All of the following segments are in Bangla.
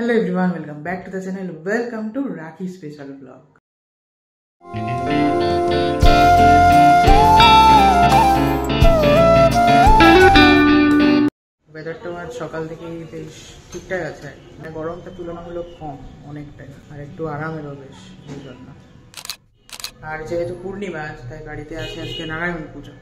Hello everyone, welcome back to the channel. Welcome to Rakhi Special Vlog. ওয়েদারটা আজ সকাল থেকেই বেশ ঠিকঠাক আছে, মানে গরমটা তুলনামূলক কম অনেকটাই, আর একটু আরামেরও বেশ এই জন্য। আর যেহেতু পূর্ণিমা আছে তাই বাড়িতে আছে আজকে নারায়ণ পুজো।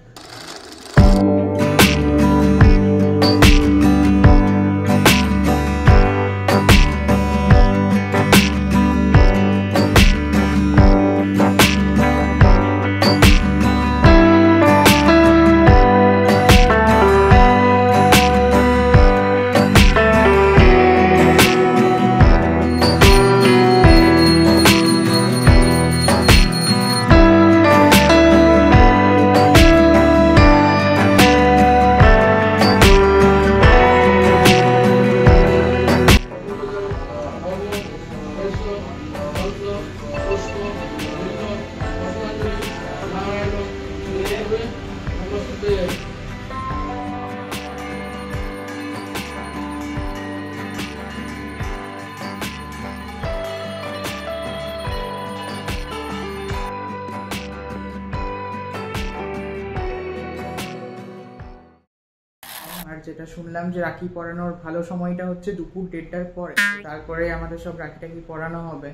আর যেটা শুনলাম যে রাখি পরানোর ভালো সময়টা হচ্ছে দুপুর 1:30টার পরে, তারপরে আমাদের সব রাখি টাকি পরানো হবে।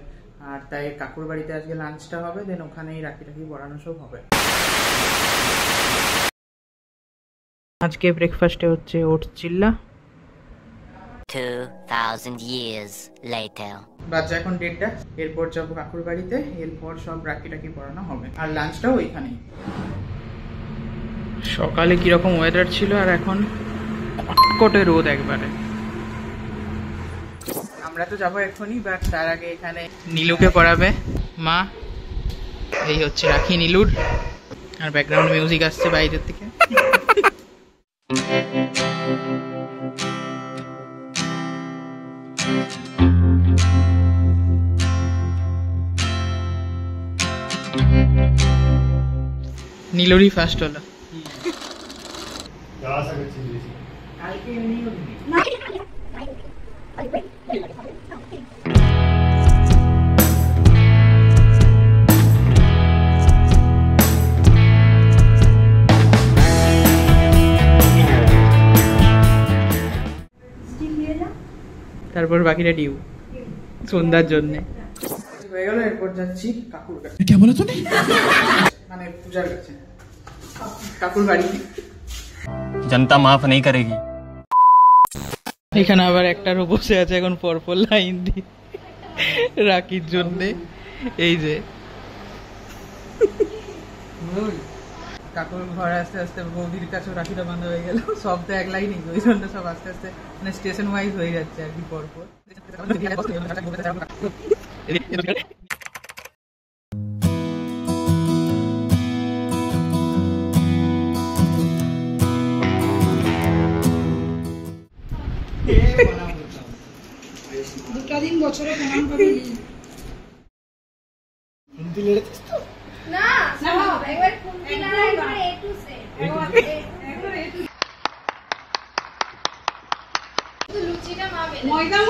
আর তাই কাকুর বাড়িতে আজকে লাঞ্চটা হবে, দেন ওখানেই রাখি টাকি পরানো সব হবে। আজকে ব্রেকফাস্টে হচ্ছে ওটস চিল্লা। 2000 years later. বাচ্চা এখন 1:30টা, এরপর যাবো কাকুর বাড়িতে, এরপর সব রাখি টাকি পরানো হবে, আর লাঞ্চটাও ওইখানেই। সকালে কিরকম ওয়েদার ছিল আর এখন কটকটে রোদ একবারে। আমরা তো যাবো এখনই, বাট তার আগে এখানে নীলুকে পড়াবে মা। এই হচ্ছে রাখি নীলুর, আর ব্যাকগ্রাউন্ড মিউজিক আসছে বাইরের থেকে। নীলুরই ফার্স্ট হলো। তারপর বাকিটা ডিউ সন্ধ্যার জন্য হয়ে গেল। এরপর যাচ্ছি কাকুর কাছে। কে বলে তুমি? মানে পূজার কাছে, কাকুর বাড়ি। জনতা মাফ নেই করেগি। এখানে আবার একটারও বসে আছে এখন পরপর লাইন দিয়ে রাখির জন্য। এই যে কাকুর ঘরে আস্তে আস্তে বৌদির কাছেও রাখিটা বাঁধা হয়ে গেল। সব তো এক লাইনই, ওই জন্য সব আস্তে আস্তে মানে স্টেশন ওয়াইজ হয়ে যাচ্ছে আর কি পরপর। দুটা দিন বছরে প্রমাণ পাবি না একবার কুন্তি না একবার এ টু সেট একবার এ টু লুচিটা মা বেলে ময়দা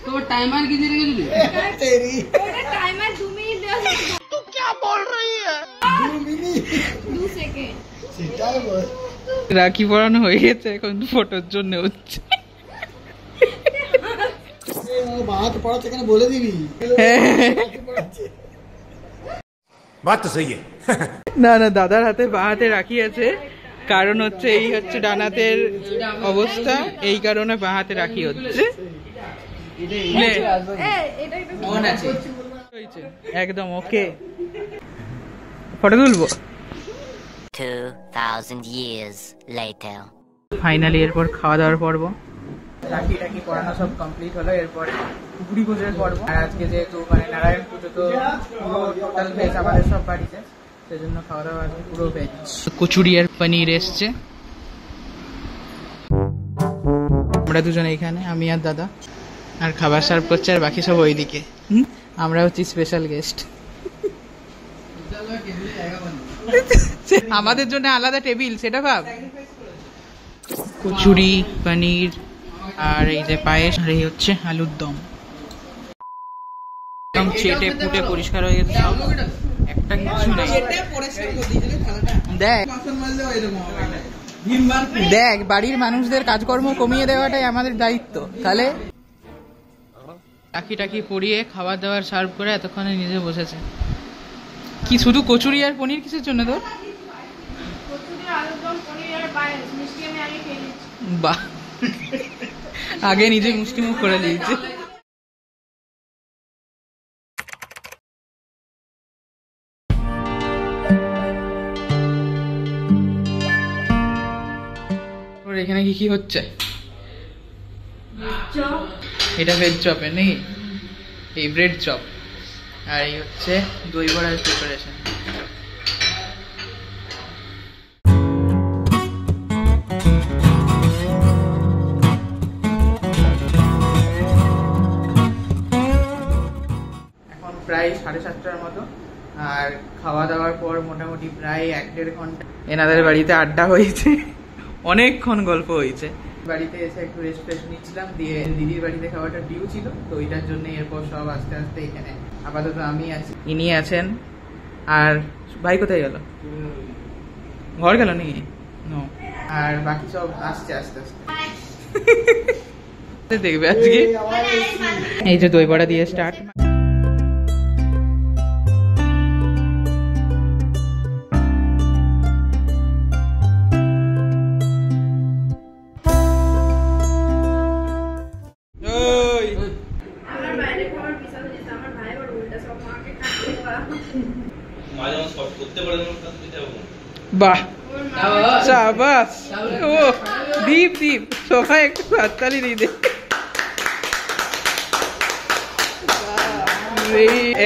तो टाइमर किधर गया तेरी टाइमर 2 मिनट तू क्या बोल रही है 2 मिनट 2 सेकंड সেটাই বল। রাখি পরানো হয়ে গেছে, এখন ফটোর জন্য হচ্ছে। এই বাত পড়াতে কেন বলে দিবি বাত তো সহি না না, দাদার হাতে বা হাতে রাখি আছে, কারণ হচ্ছে এই হচ্ছে ডানাতের অবস্থা, এই কারণে বা হাতে রাখি হচ্ছে। একদম ওকে, ফটো তুলবো। 2000 years later. ফাইনালি এরপর খাওয়া দাওয়ার পর্ব। রাখি টাকি পড়ানো সব কমপ্লিট হলো। এরপরে পুকুরি পুজোর পর্ব। আর আজকে যেহেতু মানে নারায়ণ পুজো তো পুরো টোটাল ভেজ আমাদের সব বাড়িতে, সেজন্য খাওয়া দাওয়া আজকে পুরো ভেজ। কচুরি আর পনির এসছে। আমরা দুজন এইখানে, আমি আর দাদা, আর খাবার সার্ভ করছে, আর বাকি সব ওইদিকে। আমরা হচ্ছি স্পেশাল গেস্ট। আমাদের জন্য আলাদা টেবিল, সেটা ভাব। কচুরি, পনির, আর এই যে পায়েস, আর এই হচ্ছে আলুর দম। একদম চেটে পুটে পরিষ্কার হয়ে গেছে সব, একটা কিছু নেই। দেখ দেখ, বাড়ির মানুষদের কাজকর্ম কমিয়ে দেওয়াটাই আমাদের দায়িত্ব। তাহলে টাকি টাকি পরিয়ে খাবার দাবার সার্ভ করে এতক্ষণে নিজে বসেছে। কি শুধু কচুরি আর পনির? কিসের জন্য তোর? বাহ, আগে নিজে মুষ্টি মুখ করে দিয়েছে। এখানে কি কি হচ্ছে? এটা ভেজ চপে নেই, এই ব্রেড চপ। আর এই হচ্ছে দই বড়ার প্রিপারেশন। এখন প্রায় 7:30টার মতো, আর খাওয়া দাওয়ার পর মোটামুটি প্রায় 1-1.5 ঘন্টা এনাদের বাড়িতে আড্ডা হয়েছে, অনেকক্ষণ গল্প হয়েছে। বাড়িতে এসে একটু রেস্ট ফ্রেস্ট নিচ্ছিলাম, দিয়ে দিদির বাড়িতে খাওয়াটা ডিউ ছিল, তো ওইটার জন্য এরপর সব আস্তে আস্তে এখানে আপাতত আমি আছি, ইনি আছেন। আর ভাই কোথায় গেল? ঘর গেল নাকি? আর বাকি সব আসছে আস্তে আস্তে। দেখবে আজকে এই যে দই বড়া দিয়ে স্টার্ট। বাহ, শাবাশ। ও দীপ দীপ, সবাই একটু হাততালি দিয়ে দে।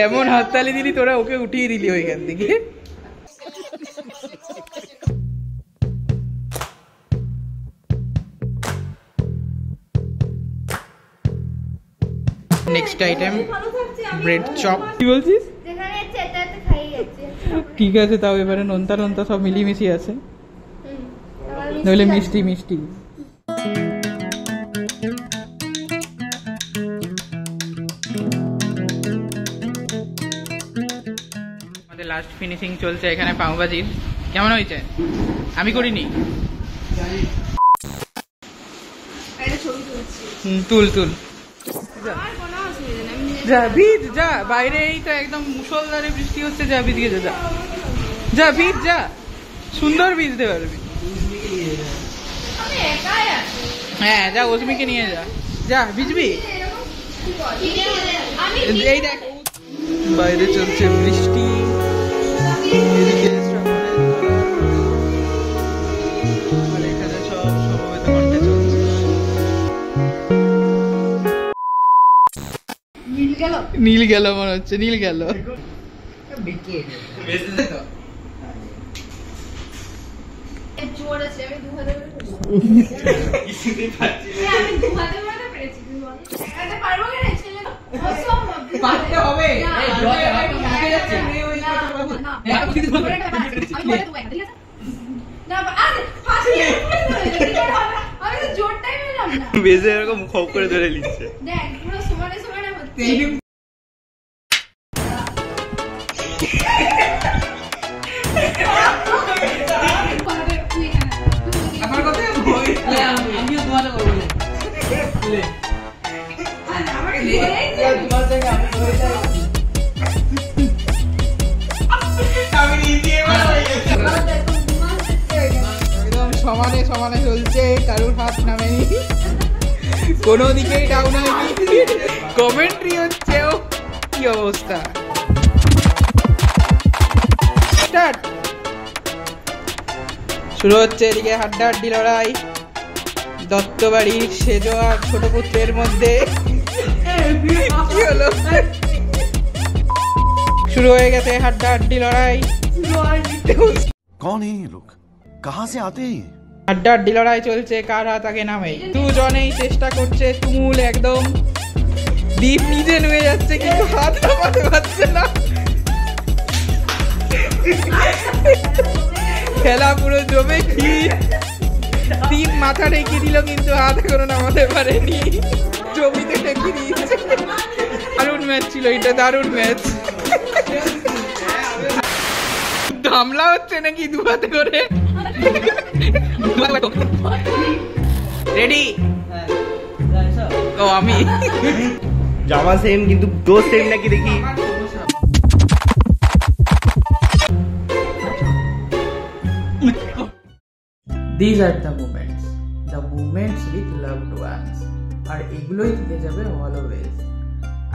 এমন হাততালি দিলি তোরা, ওকে উঠিয়ে দিলি ওইখান থেকে। Next item bread chop. কি বলছিস? ঠিক আছে, তাও এবারে নোনতা নোনতা সব মিলিমিশি আছে, নইলে মিষ্টি মিষ্টি। আমাদের লাস্ট ফিনিশিং চলছে এখানে পাউভাজির। কেমন হয়েছে? আমি করিনি। তুল তুল, যা ভিজ যা, বাইরে এই তো একদম মুষলধারে বৃষ্টি হচ্ছে, যা ভিজে যা, যা ভিজ যা, সুন্দর ভিজতে পারবি। হ্যাঁ যা, অস্মিকে নিয়ে যা, যা ভিজবি। এই দেখ বাইরে চলছে বৃষ্টি, এদিকে এখানে সব সমবেত কণ্ঠে চলছে। নীল গেল মনে হচ্ছে, নীল গেল। বেজে এরকম খপ করে ধরে নিচ্ছে। সমানে সমানে চলছে, কারুর হাত নামেনি, কোনো দিকেই ডাউন হয়নি। কমেন্ট্রি হচ্ছে, কি অবস্থা। স্টার্ট শুরু হচ্ছে, এদিকে হাড্ডাহাড্ডি লড়াই, দত্তবাড়ির সেজ আর ছোট পুত্রের মধ্যে কি হলো? শুরু হয়ে গেছে হাড্ডাহাড্ডি লড়াই। कौन है ये लोग कहाँ से आते हैं? হাড্ডাহাড্ডি লড়াই চলছে, কার হাত আগে নামে। দুজনেই চেষ্টা করছে তুমুল একদম। দীপ নিজে নুয়ে যাচ্ছে কিন্তু হাত নামাতে পারছে না। খেলা পুরো জমে কি। দীপ মাথা রেখে দিল কিন্তু হাত এখনো নামাতে পারেনি, জমিতে রেখে দিয়েছে। দারুণ ম্যাচ ছিল এটা, দারুণ ম্যাচ। হামলা হচ্ছে নাকি দু হাতে করে? রেডি? ও আমি জামা সেম কিন্তু দোষ সেম নাকি দেখি। These are the moments with loved ones, আর এগুলোই থেকে যাবে অলওয়েজ।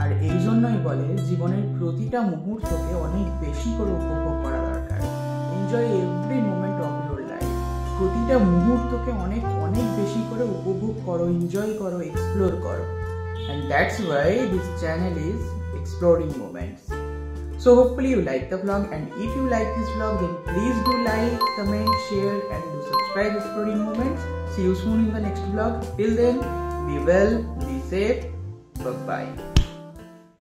আর এই জন্যই বলে জীবনের প্রতিটা মুহূর্তকে অনেক বেশি করে উপভোগ করা দরকার। Enjoy every moment of your life. প্রতিটা মুহূর্তকে অনেক অনেক বেশি করে উপভোগ করো, এনজয় করো, এক্সপ্লোর করো। And that's why this channel is Exploring Moments. So hopefully you like the vlog, and if you like this vlog then please do like, comment, share and do subscribe Exploring Moments. See you soon in the next vlog. Till then, be well, be safe, bye bye.